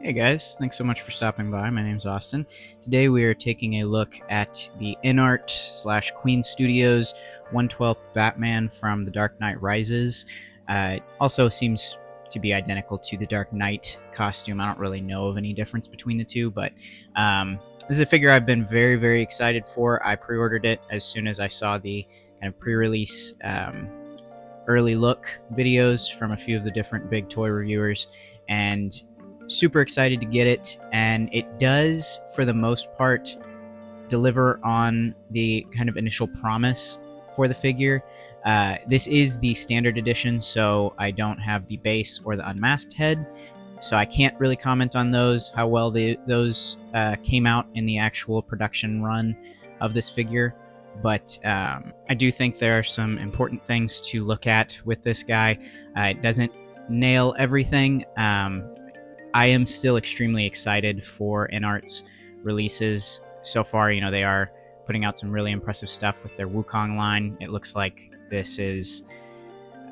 Hey guys, thanks so much for stopping by. My name's Austin. Today we are taking a look at the InArt slash Queen Studios 1/12 Batman from The Dark Knight Rises. It also seems to be identical to the Dark Knight costume. I don't really know of any difference between the two, but this is a figure I've been very, very excited for. I pre-ordered it as soon as I saw the kind of pre-release early look videos from a few of the different big toy reviewers, and super excited to get it. And it does, for the most part, deliver on the kind of initial promise for the figure. This is the standard edition, so I don't have the base or the unmasked head, so I can't really comment on those, how well those came out in the actual production run of this figure. But I do think there are some important things to look at with this guy. It doesn't nail everything. I am still extremely excited for InArt's releases. So far, they are putting out some really impressive stuff with their Wukong line. It looks like this is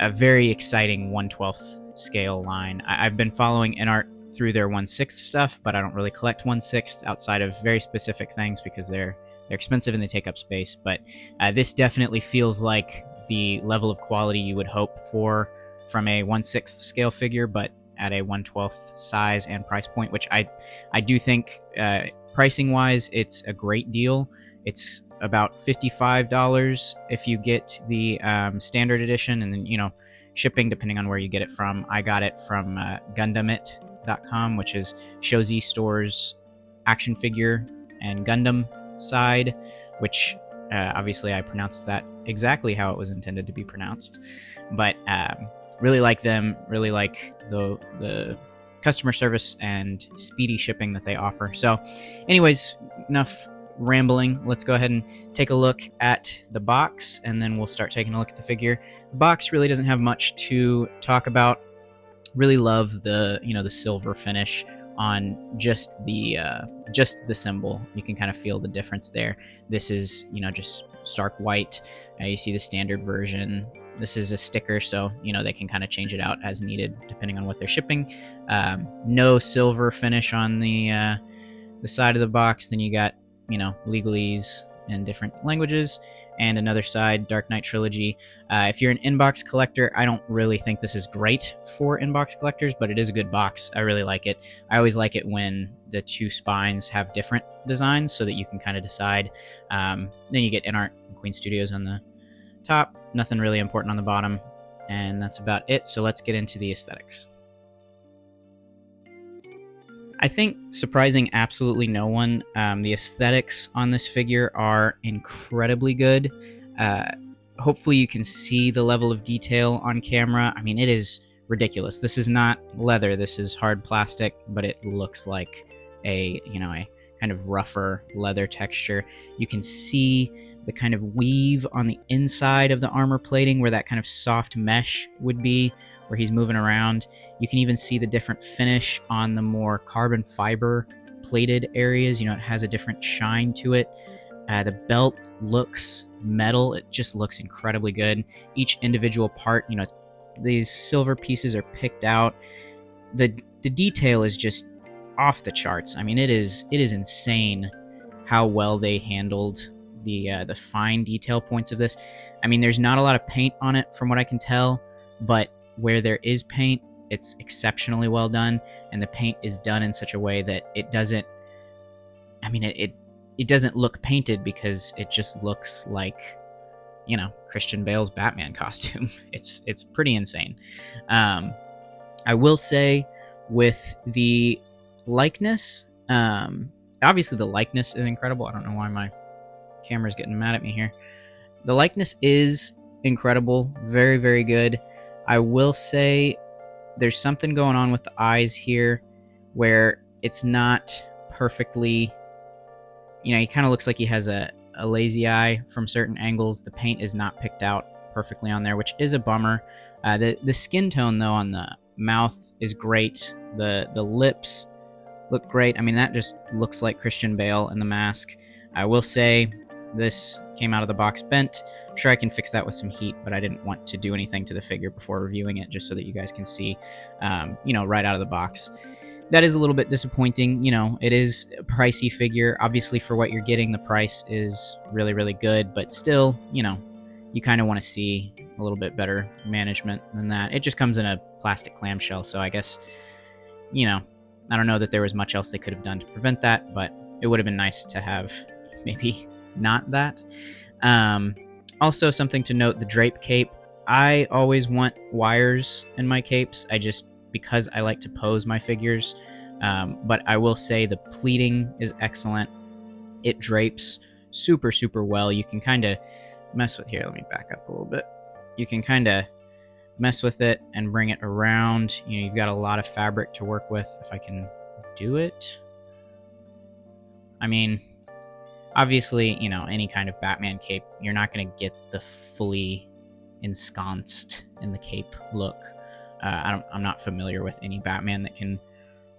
a very exciting 1/12th scale line. I've been following InArt through their 1/6 stuff, but I don't really collect 1/6 outside of very specific things because they're expensive and they take up space. But this definitely feels like the level of quality you would hope for from a 1/6 scale figure, but at a 1/12th size and price point, which I do think pricing wise it's a great deal. It's about $55 if you get the standard edition, and then shipping depending on where you get it from. I got it from Gundamit.com, which is Shozi Store's action figure and Gundam side, which obviously I pronounced that exactly how it was intended to be pronounced. But really like them, really like the customer service and speedy shipping that they offer. So anyways, enough rambling. Let's go ahead and take a look at the box, and then we'll start taking a look at the figure. The box really doesn't have much to talk about. Really love the the silver finish on just the symbol. You can kind of feel the difference there. This is just stark white. You see the standard version. This is a sticker, so they can kind of change it out as needed depending on what they're shipping. No silver finish on the side of the box. Then you got legalese in different languages, and another side, Dark Knight Trilogy. If you're an inbox collector, I don't really think this is great for inbox collectors, but it is a good box. I really like it. I always like it when the two spines have different designs so that you can kind of decide. Then you get InArt and Queen Studios on the top, nothing really important on the bottom, and that's about it. So let's get into the aesthetics. I think surprising absolutely no one, the aesthetics on this figure are incredibly good. Hopefully you can see the level of detail on camera. I mean, it is ridiculous. This is not leather, this is hard plastic, but it looks like a kind of rougher leather texture. You can see the kind of weave on the inside of the armor plating where that kind of soft mesh would be, where he's moving around. You can even see the different finish on the more carbon fiber plated areas. It has a different shine to it. The belt looks metal. It just looks incredibly good. Each individual part, these silver pieces are picked out. The detail is just off the charts. I mean, it is insane how well they handled the fine detail points of this. I mean, there's not a lot of paint on it from what I can tell, but where there is paint, it's exceptionally well done, and the paint is done in such a way that it doesn't, it doesn't look painted, because it just looks like Christian Bale's Batman costume. It's pretty insane. I will say, with the likeness, obviously the likeness is incredible. I don't know why my camera's getting mad at me here. The likeness is incredible, very, very good. I will say there's something going on with the eyes here where it's not perfectly, he kind of looks like he has a lazy eye from certain angles. The paint is not picked out perfectly on there, which is a bummer. The skin tone, though, on the mouth is great. The lips look great. I mean, that just looks like Christian Bale in the mask. I will say this came out of the box bent. I'm sure I can fix that with some heat, but I didn't want to do anything to the figure before reviewing it, just so that you guys can see, right out of the box. that is a little bit disappointing. You know, it is a pricey figure. Obviously, for what you're getting, the price is really, really good, but still, you know, you kind of want to see a little bit better management than that. It just comes in a plastic clamshell, so I guess, you know, I don't know that there was much else they could have done to prevent that, but it would have been nice to have maybe not that. Also, something to note, the drape cape. I always want wires in my capes. Because I like to pose my figures. But I will say the pleating is excellent. It drapes super, super well. You can kind of mess with, here, let me back up a little bit. You can kind of mess with it and bring it around. You know, you've got a lot of fabric to work with. If I can do it. I mean, obviously, you know, any kind of Batman cape, you're not going to get the fully ensconced in the cape look. I'm not familiar with any Batman that can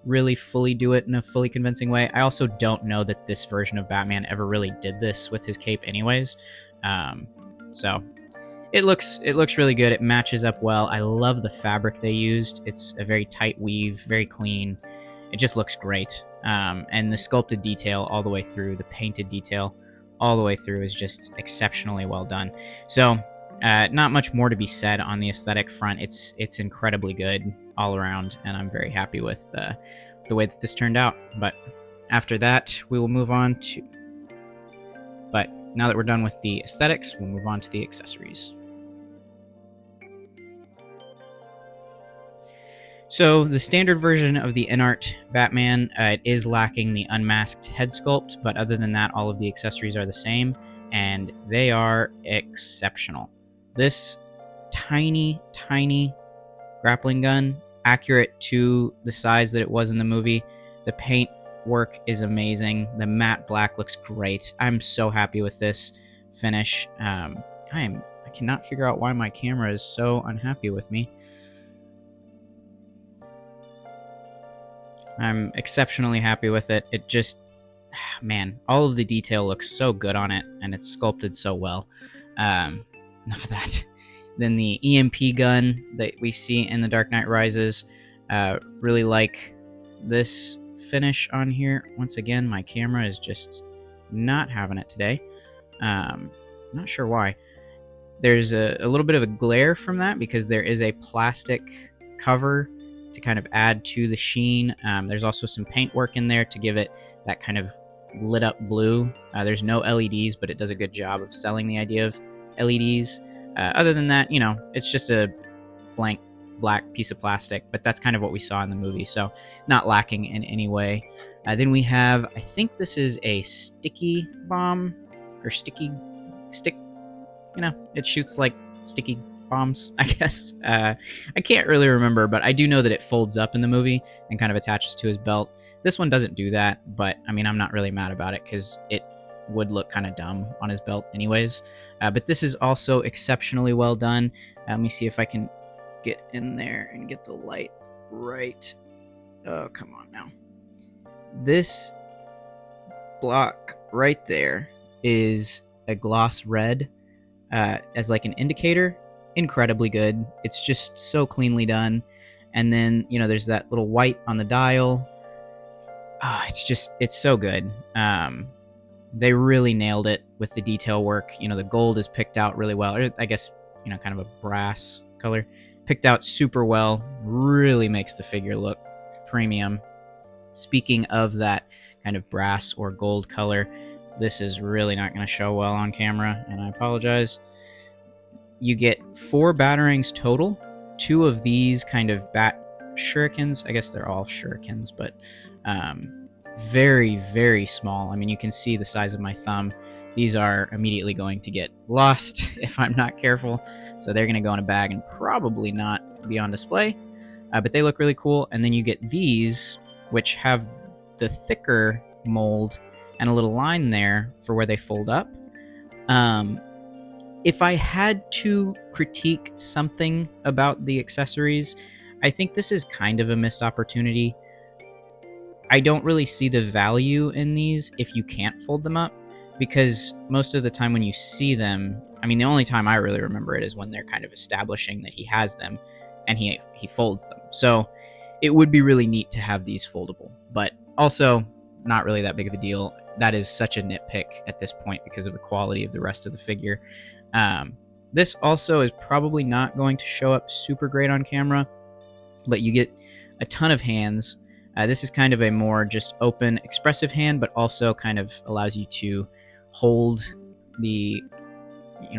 really fully do it in a fully convincing way. I also don't know that this version of Batman ever really did this with his cape anyways. So it looks really good. It matches up well. I love the fabric they used. It's a very tight weave, very clean. It just looks great. And the sculpted detail all the way through, the painted detail all the way through is just exceptionally well done. So not much more to be said on the aesthetic front. It's incredibly good all around, and I'm very happy with the way that this turned out. But after that, we will move on to... But now that we're done with the aesthetics, we'll move on to the accessories. So the standard version of the InArt Batman, it is lacking the unmasked head sculpt, but other than that, all of the accessories are the same, and they are exceptional. This tiny, tiny grappling gun, accurate to the size that it was in the movie. The paint work is amazing. The matte black looks great. I'm so happy with this finish. I cannot figure out why my camera is so unhappy with me. I'm exceptionally happy with it. It just, man, all of the detail looks so good on it, and it's sculpted so well. Enough of that. Then the EMP gun that we see in The Dark Knight Rises. Really like this finish on here. Once again, my camera is just not having it today. Not sure why. There's a little bit of a glare from that because there is a plastic cover to kind of add to the sheen. There's also some paint work in there to give it that kind of lit up blue. There's no LEDs, but it does a good job of selling the idea of LEDs. Other than that, you know, it's just a blank black piece of plastic, but that's kind of what we saw in the movie, so not lacking in any way. Then we have, I think this is a sticky bomb, or stick, you know, it shoots like sticky bombs, I guess. I can't really remember, but I do know that it folds up in the movie and kind of attaches to his belt. This one doesn't do that, but I mean, I'm not really mad about it because it would look kind of dumb on his belt anyways. But this is also exceptionally well done. Let me see if I can get in there and get the light right. Oh, come on now. This block right there is a gloss red as like an indicator. Incredibly good. It's just so cleanly done. And then, you know, there's that little white on the dial. Oh, it's so good. They really nailed it with the detail work. You know, the gold is picked out really well. Or I guess, you know, kind of a brass color. Picked out super well. Really makes the figure look premium. Speaking of that kind of brass or gold color, this is really not going to show well on camera, and I apologize. You get 4 batarangs total. 2 of these kind of bat shurikens. I guess they're all shurikens, but very, very small. I mean, you can see the size of my thumb. These are immediately going to get lost if I'm not careful. So they're going to go in a bag and probably not be on display. But they look really cool. And then you get these, which have the thicker mold and a little line there for where they fold up. If I had to critique something about the accessories, I think this is kind of a missed opportunity. I don't really see the value in these if you can't fold them up, because most of the time when you see them, I mean, the only time I really remember it is when they're kind of establishing that he has them and he folds them. So it would be really neat to have these foldable, but also not really that big of a deal. That is such a nitpick at this point because of the quality of the rest of the figure. This also is probably not going to show up super great on camera, but you get a ton of hands. This is kind of a more just open, expressive hand, but also kind of allows you to hold the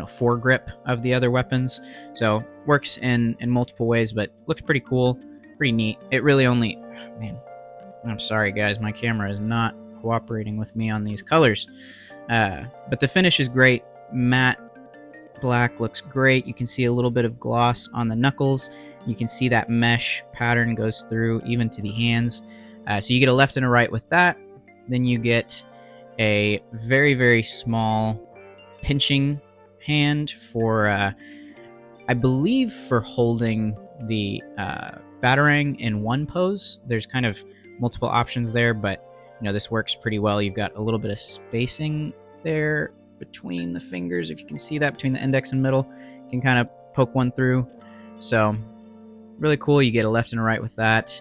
foregrip of the other weapons. So works in multiple ways, but looks pretty cool, pretty neat. It really only, man, I'm sorry guys, my camera is not cooperating with me on these colors. But the finish is great. Matte black looks great. You can see a little bit of gloss on the knuckles. You can see that mesh pattern goes through even to the hands. So you get a left and a right with that. Then you get a very, very small pinching hand for, I believe, for holding the batarang in one pose. There's kind of multiple options there, but this works pretty well. You've got a little bit of spacing there between the fingers. If you can see that between the index and middle, you can kind of poke one through. So really cool. You get a left and a right with that.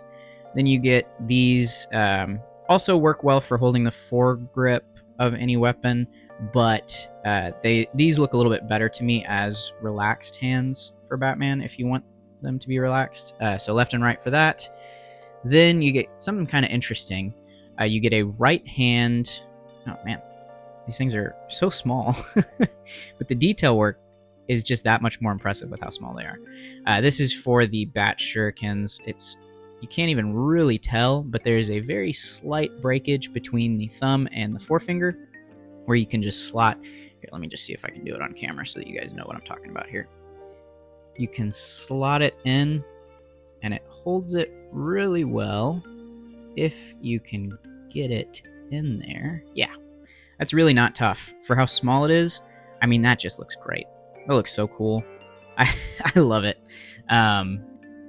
Then you get these, also work well for holding the foregrip of any weapon, but these look a little bit better to me as relaxed hands for Batman if you want them to be relaxed. So left and right for that. Then you get something kind of interesting. You get a right hand. Oh man, these things are so small, but the detail work is just that much more impressive with how small they are. This is for the Bat Shurikens. You can't even really tell, but there's a very slight breakage between the thumb and the forefinger where you can just slot. Here, let me just see if I can do it on camera so that you guys know what I'm talking about here. You can slot it in, and it holds it really well if you can get it in there. Yeah, that's really not tough. For how small it is, I mean, that just looks great. That looks so cool. I love it.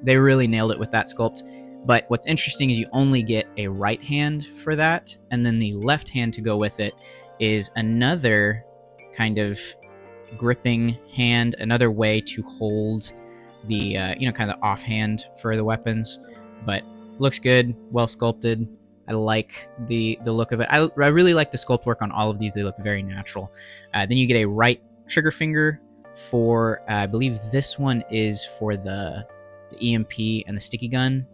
They really nailed it with that sculpt. But what's interesting is you only get a right hand for that, and then the left hand to go with it is another kind of gripping hand, another way to hold the kind of offhand for the weapons. But looks good, well sculpted. I like the look of it. I really like the sculpt work on all of these. They look very natural. Then you get a right trigger finger for, I believe this one is for the EMP and the sticky gun.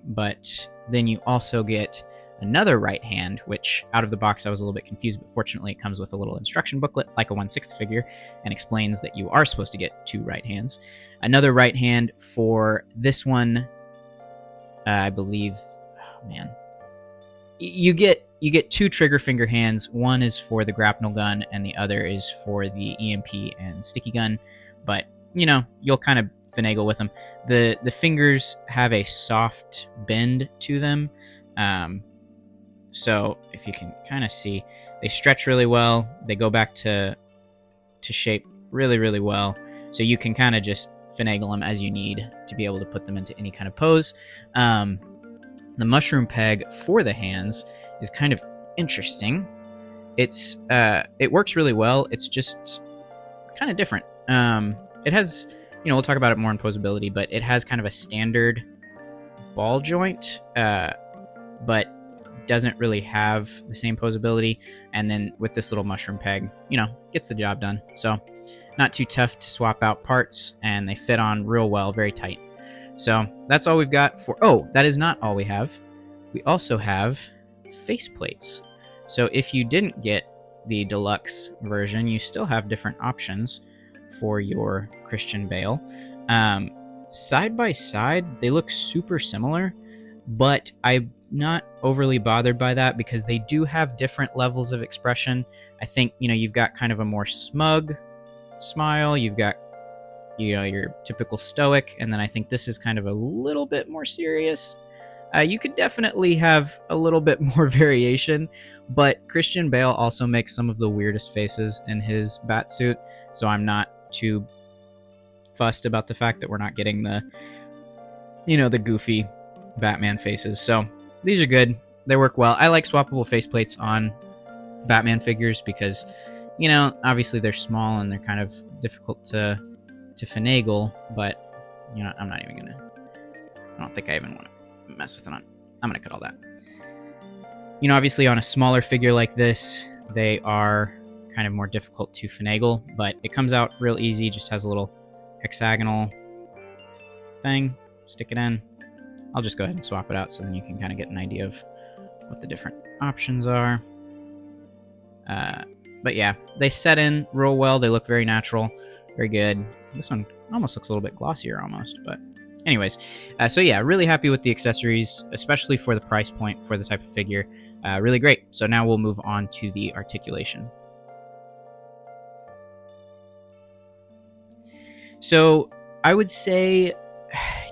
But then you also get another right hand, which out of the box I was a little bit confused, but fortunately it comes with a little instruction booklet like a 1/6 figure and explains that you are supposed to get 2 right hands. Another right hand for this one, I believe, oh man, you get 2 trigger finger hands. One is for the grapnel gun and the other is for the EMP and sticky gun, but you'll kind of finagle with them. The fingers have a soft bend to them, so if you can kind of see, they stretch really well. They go back to shape really, really well, so you can kind of just finagle them as you need to be able to put them into any kind of pose. The mushroom peg for the hands is kind of interesting. It works really well. It's just kind of different. It has, we'll talk about it more in posability, but it has kind of a standard ball joint, but doesn't really have the same posability. And then with this little mushroom peg, gets the job done. So not too tough to swap out parts, and they fit on real well, very tight. So that's all we've got for, oh, that is not all we have. We also have faceplates. So if you didn't get the deluxe version, you still have different options for your Christian Bale. Side by side, they look super similar, but I'm not overly bothered by that because they do have different levels of expression. I think, you've got kind of a more smug smile, you've got, your typical stoic, and then I think this is kind of a little bit more serious. You could definitely have a little bit more variation, but Christian Bale also makes some of the weirdest faces in his bat suit, so I'm not too fussed about the fact that we're not getting the goofy Batman faces. So these are good. They work well. I like swappable faceplates on Batman figures because, obviously they're small and they're kind of difficult to finagle, but, I'm not even gonna, I don't think I even want to mess with it on. I'm going to cut all that. You know, obviously on a smaller figure like this, they are kind of more difficult to finagle, but it comes out real easy. Just has a little hexagonal thing. Stick it in. I'll just go ahead and swap it out so then you can kind of get an idea of what the different options are. But yeah, they set in real well. They look very natural, very good. This one almost looks a little bit glossier almost, but anyways. So yeah, really happy with the accessories, especially for the price point for the type of figure. Really great. So now we'll move on to the articulation. So I would say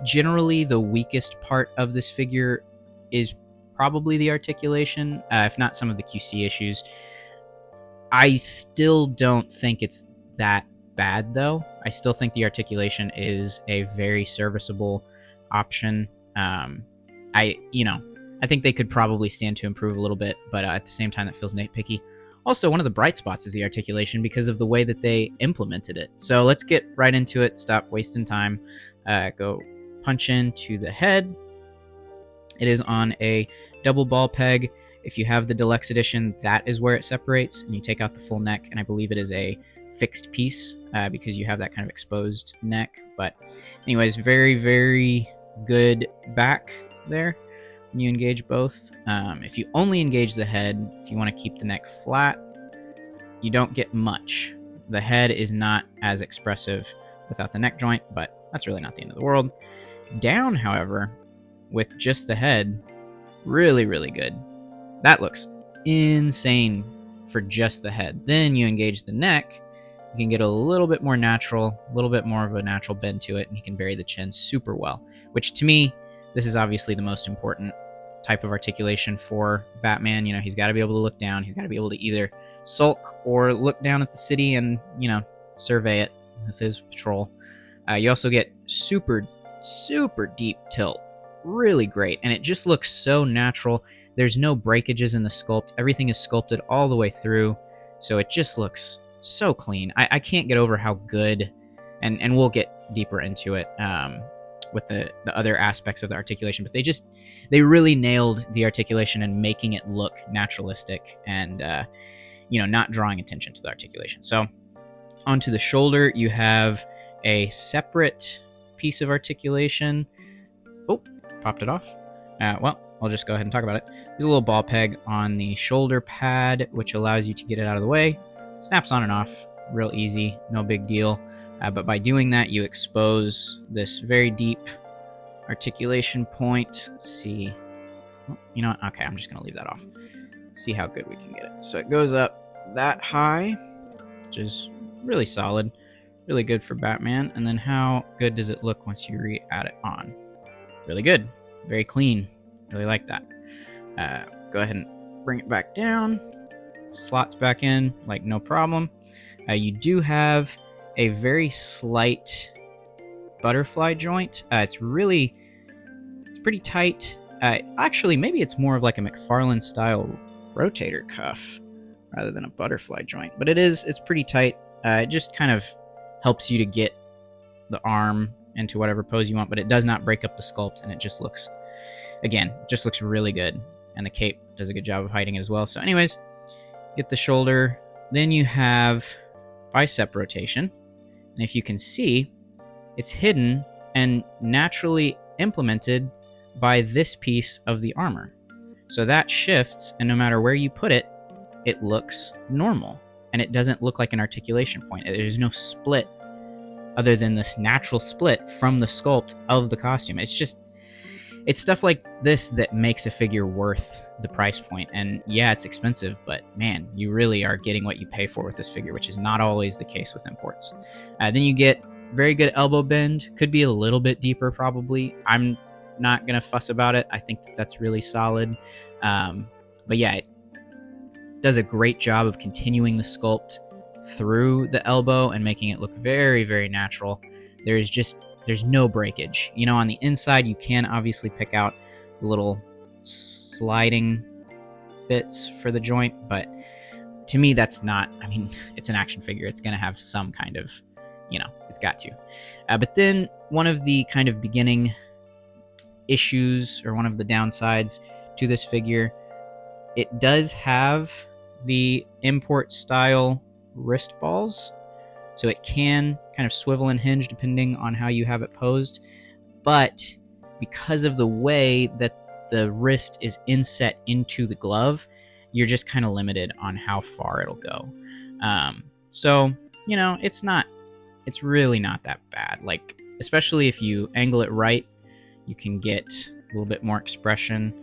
generally the weakest part of this figure is probably the articulation, if not some of the QC issues. I still don't think it's that bad, though. I still think the articulation is a very serviceable option. I think they could probably stand to improve a little bit, but at the same time, that feels nitpicky. Also, one of the bright spots is the articulation because of the way that they implemented it. So let's get right into it. Stop wasting time. Go punch into the head. It is on a double ball peg. If you have the deluxe edition, that is where it separates, and you take out the full neck, and I believe it is a fixed piece because you have that kind of exposed neck. But anyways, very, very good back there when you engage both. If you only engage the head, if you want to keep the neck flat, you don't get much. The head is not as expressive without the neck joint, but that's really not the end of the world. Down, however, with just the head, really, really good. That looks insane for just the head. Then you engage the neck, you can get a little bit more natural, a little bit more of a natural bend to it, and you can bury the chin super well, which to me, this is obviously the most important type of articulation for Batman. You know, he's got to be able to look down. He's got to be able to either sulk or look down at the city and, survey it with his patrol. You also get super, super deep tilt. Really great, and it just looks so natural. There's no breakages in the sculpt. Everything is sculpted all the way through, so it just looks so clean. I can't get over how good, and we'll get deeper into it with the other aspects of the articulation, but they really nailed the articulation and making it look naturalistic and, not drawing attention to the articulation. So onto the shoulder, you have a separate piece of articulation. Oh, popped it off. Well, I'll just go ahead and talk about it. There's a little ball peg on the shoulder pad, which allows you to get it out of the way. It snaps on and off real easy, no big deal. But by doing that, you expose this very deep articulation point. Let's see. Oh, you know what? Okay, I'm just going to leave that off. See how good we can get it. So it goes up that high, which is really solid, really good for Batman. And then how good does it look once you re-add it on? Really good. Very clean. Really like that. Go ahead and bring it back down. Slots back in like no problem. You do have a very slight butterfly joint. It's pretty tight. Actually, maybe it's more of like a McFarlane style rotator cuff rather than a butterfly joint. But it's pretty tight. It just kind of helps you to get the arm into whatever pose you want, but it does not break up the sculpt, and it just looks really good. And the cape does a good job of hiding it as well. So anyways, get the shoulder. Then you have bicep rotation. And if you can see, it's hidden and naturally implemented by this piece of the armor. So that shifts, and no matter where you put it, it looks normal. And it doesn't look like an articulation point. There's no split other than this natural split from the sculpt of the costume. It's stuff like this that makes a figure worth the price point. And yeah, it's expensive, but man, you really are getting what you pay for with this figure, which is not always the case with imports. Then you get very good elbow bend. Could be a little bit deeper, probably. I'm not going to fuss about it. I think that's really solid. But yeah, it does a great job of continuing the sculpt through the elbow and making it look very, very natural. There's no breakage. On the inside, you can obviously pick out the little sliding bits for the joint, but to me, that's not, it's an action figure. It's going to have some kind of, it's got to. But then one of the kind of beginning issues or one of the downsides to this figure. It does have the import style wrist balls, so it can kind of swivel and hinge depending on how you have it posed, but because of the way that the wrist is inset into the glove, you're just kind of limited on how far it'll go. So, you know, it's really not that bad. Like, especially if you angle it right, you can get a little bit more expression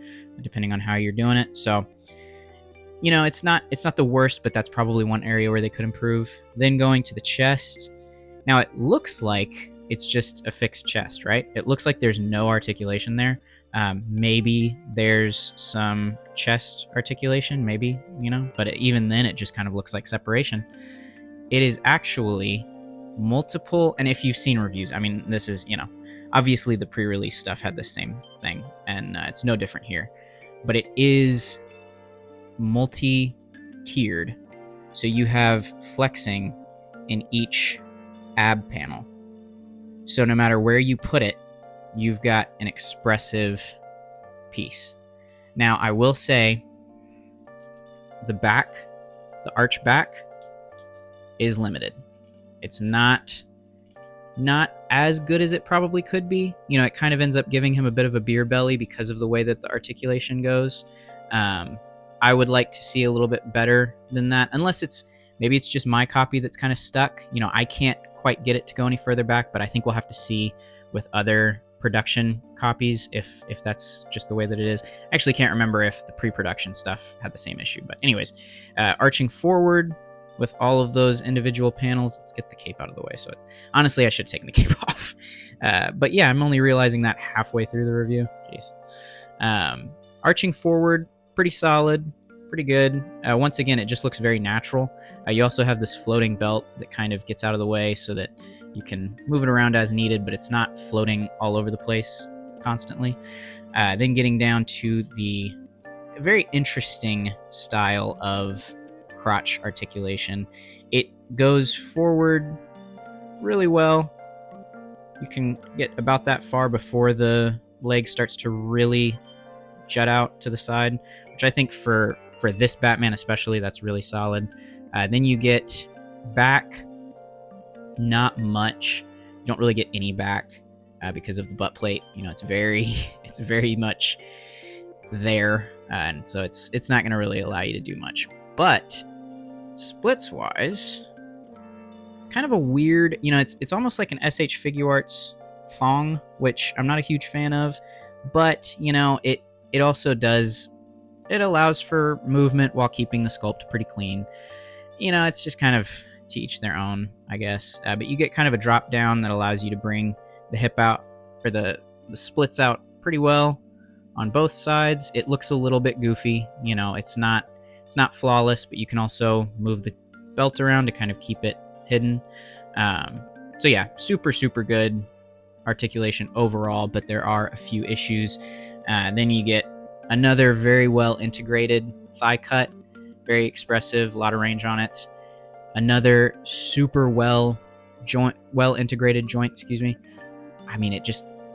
depending on how you're doing it. So, you know, it's not the worst, but that's probably one area where they could improve. Then going to the chest. Now it looks like it's just a fixed chest, right? It looks like there's no articulation there. Maybe there's some chest articulation, maybe, you know, but even then it just kind of looks like separation. It is actually multiple, and if you've seen reviews, I mean, this is, you know, obviously the pre-release stuff had the same thing, and it's no different here, but it is multi-tiered. So you have flexing in each ab panel. So no matter where you put it, you've got an expressive piece. Now, I will say the back, the arch back, is limited. It's not as good as it probably could be. You know, it kind of ends up giving him a bit of a beer belly because of the way that the articulation goes. I would like to see a little bit better than that, unless maybe it's just my copy that's kind of stuck. You know, I can't quite get it to go any further back, but I think we'll have to see with other production copies if that's just the way that it is. I actually can't remember if the pre-production stuff had the same issue, but anyways, arching forward with all of those individual panels. Let's get the cape out of the way. So honestly, I should have taken the cape off. But yeah, I'm only realizing that halfway through the review. Jeez. Arching forward, pretty solid, pretty good. Once again, it just looks very natural. You also have this floating belt that kind of gets out of the way so that you can move it around as needed, but it's not floating all over the place constantly. Then getting down to the very interesting style of crotch articulation. It goes forward really well. You can get about that far before the leg starts to really jut out to the side, which I think for this Batman especially, that's really solid. Then you get back, not much. You don't really get any back because of the butt plate. You know, it's very much there, and so it's not going to really allow you to do much. But splits wise, it's kind of a weird, you know, it's almost like an SH Figuarts thong, which I'm not a huge fan of, but you know, it also it allows for movement while keeping the sculpt pretty clean. You know, it's just kind of to each their own, I guess. But you get kind of a drop down that allows you to bring the hip out, or the splits out pretty well on both sides. It looks a little bit goofy. You know, it's not flawless, but you can also move the belt around to kind of keep it hidden. So yeah, super good articulation overall, but there are a few issues. Then you get another very well integrated thigh cut, very expressive, a lot of range on it. Another super well integrated joint, excuse me. I mean,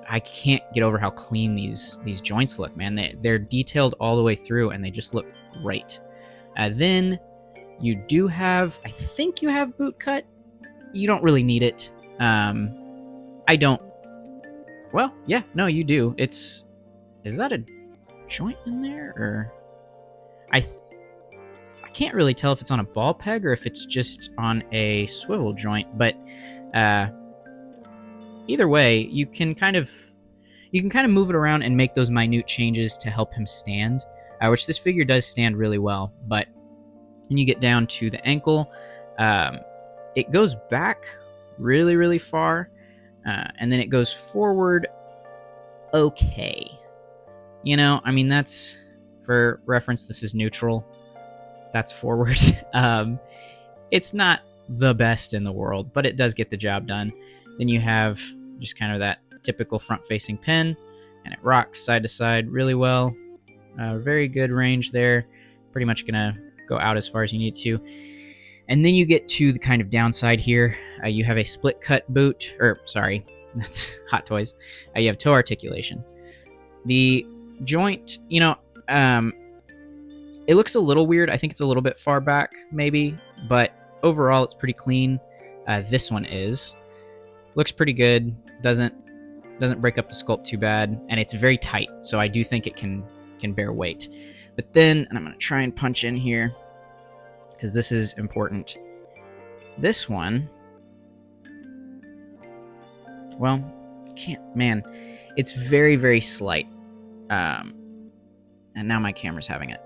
I can't get over how clean these joints look, man. They're detailed all the way through, and they just look great. Then you do have, I think you have boot cut. You don't really need it. I don't. Well, yeah, no, you do. Is that a joint in there, or I can't really tell if it's on a ball peg or if it's just on a swivel joint, but either way, you can kind of move it around and make those minute changes to help him stand, which this figure does stand really well. But when you get down to the ankle, it goes back really far, and then it goes forward okay. You know, I mean, that's, for reference, this is neutral. That's forward. It's not the best in the world, but it does get the job done. Then you have just kind of that typical front-facing pin, and it rocks side to side really well. Very good range there. Pretty much gonna go out as far as you need to. And then you get to the kind of downside here. You have a split cut boot, or sorry, that's Hot Toys. You have toe articulation. The joint, it looks a little weird. I think it's a little bit far back, maybe, but overall, it's pretty clean. This one looks pretty good. Doesn't break up the sculpt too bad, and it's very tight. So I do think it can bear weight. But then, and I'm gonna try and punch in here because this is important. This one, well, can't, man, it's very, very slight. And now my camera's having it.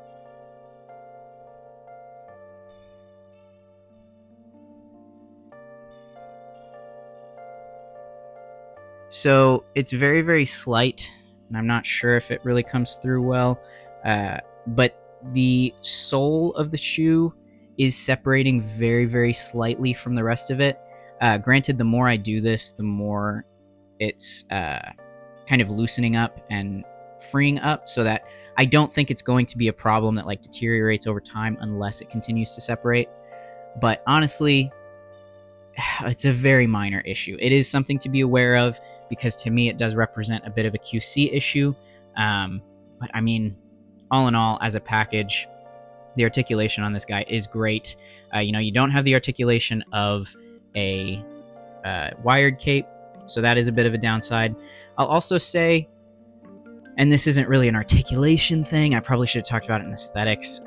So it's very, very slight, and I'm not sure if it really comes through well. But the sole of the shoe is separating very, very slightly from the rest of it. Granted, the more I do this, the more it's kind of loosening up and freeing up, so that I don't think it's going to be a problem that like deteriorates over time unless it continues to separate. But honestly, it's a very minor issue. It is something to be aware of because to me it does represent a bit of a QC issue. But I mean, all in all, as a package, the articulation on this guy is great. You don't have the articulation of a wired cape, so that is a bit of a downside. I'll also say, and this isn't really an articulation thing, I probably should have talked about it in aesthetics.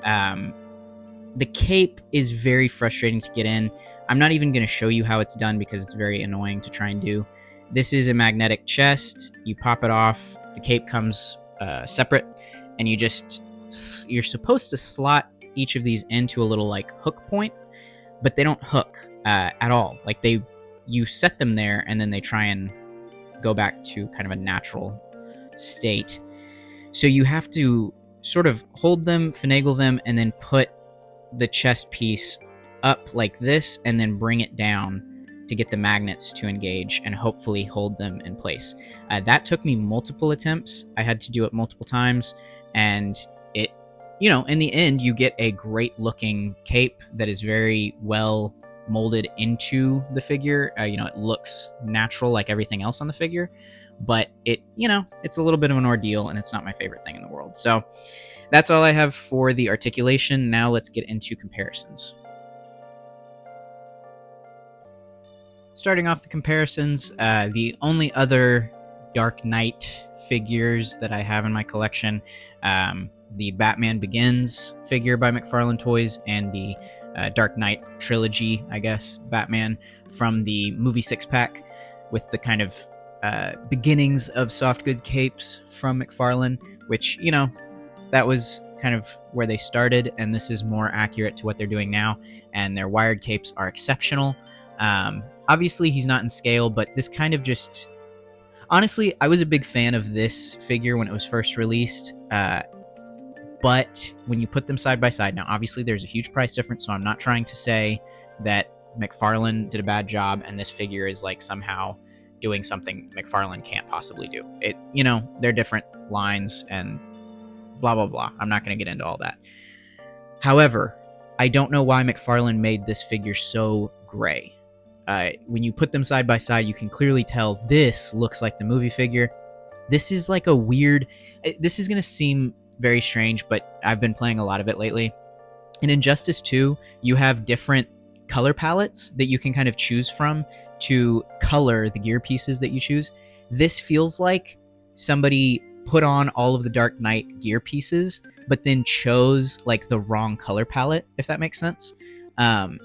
The cape is very frustrating to get in. I'm not even going to show you how it's done because it's very annoying to try and do. This is a magnetic chest. You pop it off. The cape comes separate, and you're supposed to slot each of these into a little like hook point, but they don't hook at all. Like you set them there, and then they try and go back to kind of a natural state. So you have to sort of hold them, finagle them, and then put the chest piece up like this and then bring it down to get the magnets to engage and hopefully hold them in place. That took me multiple attempts. I had to do it multiple times, and it, in the end, you get a great looking cape that is very well molded into the figure. It looks natural like everything else on the figure, but it's a little bit of an ordeal, and it's not my favorite thing in the world. So that's all I have for the articulation. Now let's get into comparisons. Starting off the comparisons, the only other Dark Knight figures that I have in my collection, the Batman Begins figure by McFarlane Toys and the Dark Knight trilogy, I guess, Batman from the movie 6-pack with the kind of beginnings of soft goods capes from McFarlane, which, that was kind of where they started, and this is more accurate to what they're doing now, and their wired capes are exceptional. Obviously, he's not in scale, but this kind of just... Honestly, I was a big fan of this figure when it was first released, but when you put them side by side... Now, obviously, there's a huge price difference, so I'm not trying to say that McFarlane did a bad job and this figure is like somehow doing something McFarlane can't possibly do. They're different lines and blah, blah, blah. I'm not going to get into all that. However, I don't know why McFarlane made this figure so gray. When you put them side by side, you can clearly tell this looks like the movie figure. This is like a weird... This is going to seem very strange, but I've been playing a lot of it lately. In Injustice 2, you have different color palettes that you can kind of choose from to color the gear pieces that you choose. This feels like somebody put on all of the Dark Knight gear pieces, but then chose like the wrong color palette, if that makes sense. And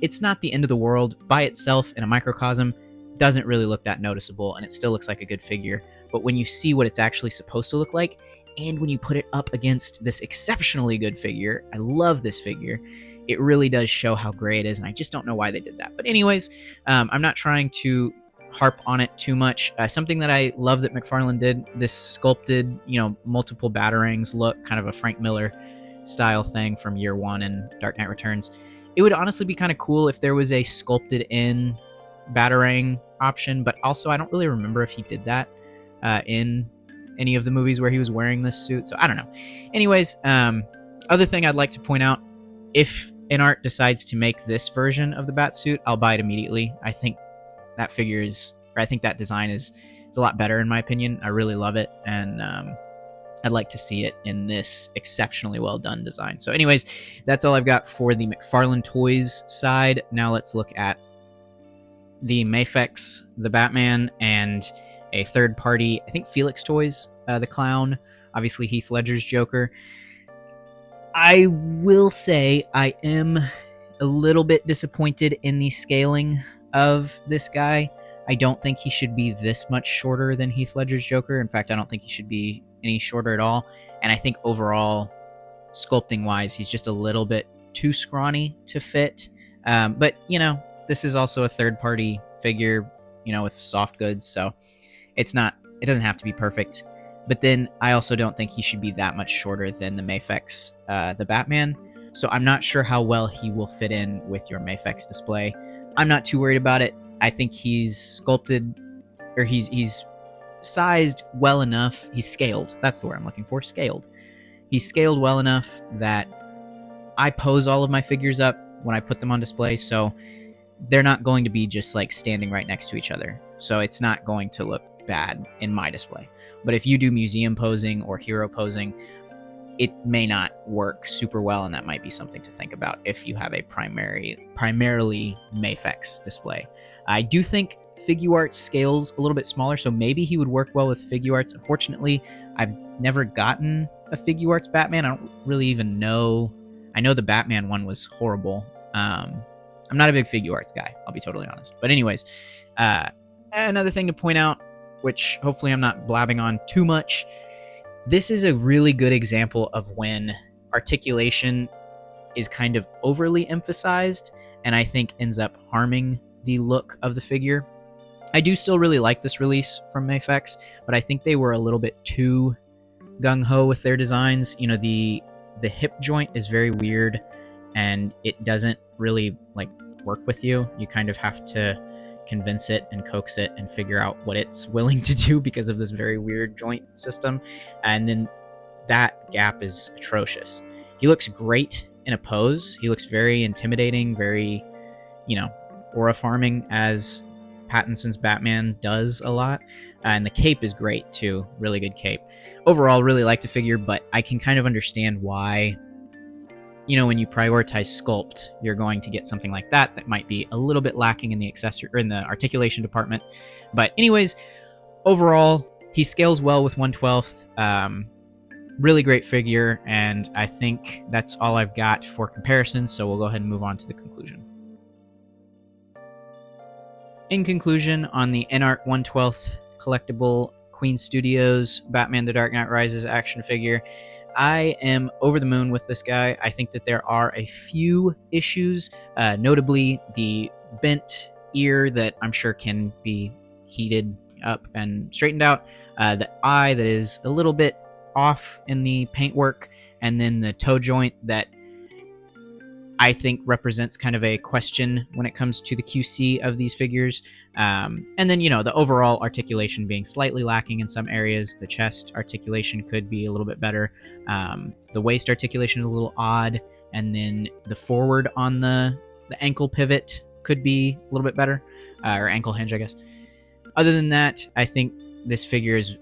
it's not the end of the world by itself in a microcosm. Doesn't really look that noticeable, and it still looks like a good figure. But when you see what it's actually supposed to look like, and when you put it up against this exceptionally good figure, I love this figure, it really does show how gray it is, and I just don't know why they did that. But anyways, I'm not trying to harp on it too much. Something that I love that McFarlane did, this sculpted, multiple batarangs look, kind of a Frank Miller style thing from Year One and Dark Knight Returns. It would honestly be kind of cool if there was a sculpted in batarang option, but also I don't really remember if he did that in any of the movies where he was wearing this suit, so I don't know. Anyways, other thing I'd like to point out, if InArt decides to make this version of the bat suit, I'll buy it immediately. I think that design is It's a lot better in my opinion. I really love it, and I'd like to see it in this exceptionally well done design. So anyways, that's all I've got for the McFarlane Toys side. Now let's look at the Mafex, the Batman, and a third party, I think Felix Toys, the Clown, obviously Heath Ledger's Joker. I will say I am a little bit disappointed in the scaling of this guy. I don't think he should be this much shorter than Heath Ledger's Joker. In fact, I don't think he should be any shorter at all. And I think overall, sculpting-wise, he's just a little bit too scrawny to fit. But, you know, this is also a third-party figure, you know, with soft goods, so it doesn't have to be perfect. But then I also don't think he should be that much shorter than the Mafex, the Batman. So I'm not sure how well he will fit in with your Mafex display. I'm not too worried about it. I think he's sculpted, or he's sized well enough. He's scaled. That's the word I'm looking for. Scaled. He's scaled well enough that I pose all of my figures up when I put them on display, so they're not going to be just like standing right next to each other. So it's not going to look bad in my display. But if you do museum posing or hero posing, it may not work super well, and that might be something to think about if you have a primarily Mafex display. I do think Figuarts scales a little bit smaller, so maybe he would work well with Figuarts. Unfortunately, I've never gotten a Figuarts Batman. I don't really even know. I know the Batman one was horrible. I'm not a big Figuarts guy, I'll be totally honest. But anyways, another thing to point out, which hopefully I'm not blabbing on too much, this is a really good example of when articulation is kind of overly emphasized, and I think ends up harming the look of the figure. I do still really like this release from Mafex, but I think they were a little bit too gung-ho with their designs. You know, the hip joint is very weird, and it doesn't really like work with you. You kind of have to convince it and coax it and figure out what it's willing to do because of this very weird joint system. And then that gap is atrocious. He looks great in a pose. He looks very intimidating, very, you know, aura farming, as Pattinson's Batman does a lot. And the cape is great too. Really good cape. Overall, really like the figure, but I can kind of understand why, you know, when you prioritize sculpt, you're going to get something like that might be a little bit lacking in the accessory or in the articulation department. But anyways, overall, he scales well with 1/12. Really great figure, and I think that's all I've got for comparison, so we'll go ahead and move on to the conclusion. In conclusion, on the InArt 1/12 collectible Queen Studios Batman The Dark Knight Rises action figure, I am over the moon with this guy. I think that there are a few issues, notably the bent ear that I'm sure can be heated up and straightened out, the eye that is a little bit off in the paintwork, and then the toe joint that I think represents kind of a question when it comes to the QC of these figures. And then, you know, the overall articulation being slightly lacking in some areas. The chest articulation could be a little bit better. The waist articulation is a little odd. And then the forward on the ankle pivot could be a little bit better, or ankle hinge, I guess. Other than that, I think this figure is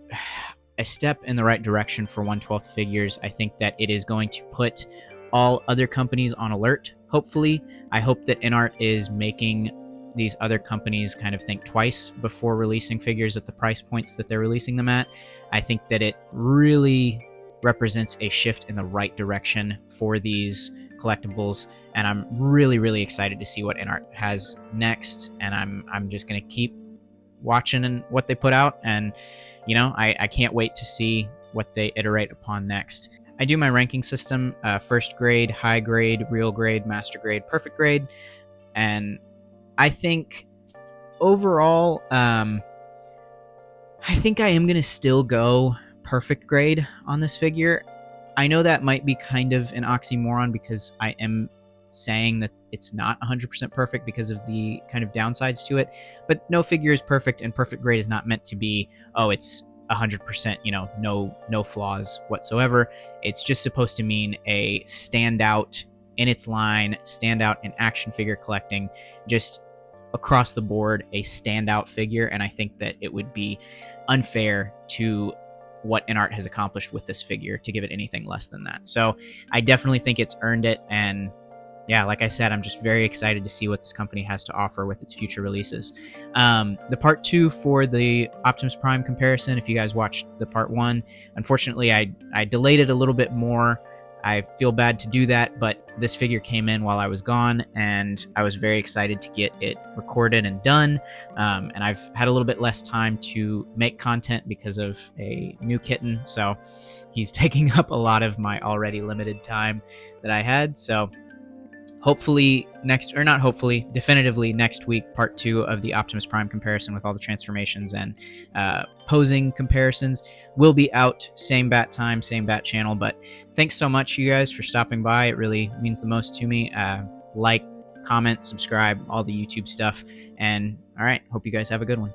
a step in the right direction for 1/12 figures. I think that it is going to put all other companies on alert, hopefully. I hope that InArt is making these other companies kind of think twice before releasing figures at the price points that they're releasing them at. I think that it really represents a shift in the right direction for these collectibles, and I'm really, really excited to see what InArt has next, and I'm just going to keep watching and what they put out, and, you know, I can't wait to see what they iterate upon next. I do my ranking system, first grade, high grade, real grade, master grade, perfect grade, and I think overall, I think I am going to still go perfect grade on this figure. I know that might be kind of an oxymoron because I am saying that it's not 100% perfect because of the kind of downsides to it, but no figure is perfect, and perfect grade is not meant to be, oh, it's 100%, you know, no flaws whatsoever. It's just supposed to mean a standout in its line, standout in action figure collecting, just across the board a standout figure, and I think that it would be unfair to what InArt has accomplished with this figure to give it anything less than that. So I definitely think it's earned it, and yeah, like I said, I'm just very excited to see what this company has to offer with its future releases. The part 2 for the Optimus Prime comparison, if you guys watched the part 1, unfortunately I delayed it a little bit more. I feel bad to do that, but this figure came in while I was gone, and I was very excited to get it recorded and done. And I've had a little bit less time to make content because of a new kitten, so he's taking up a lot of my already limited time that I had. So hopefully definitively next week, part 2 of the Optimus Prime comparison with all the transformations and posing comparisons will be out. Same bat time, same bat channel. But thanks so much, you guys, for stopping by. It really means the most to me. Like, comment, subscribe, all the YouTube stuff. And all right, hope you guys have a good one.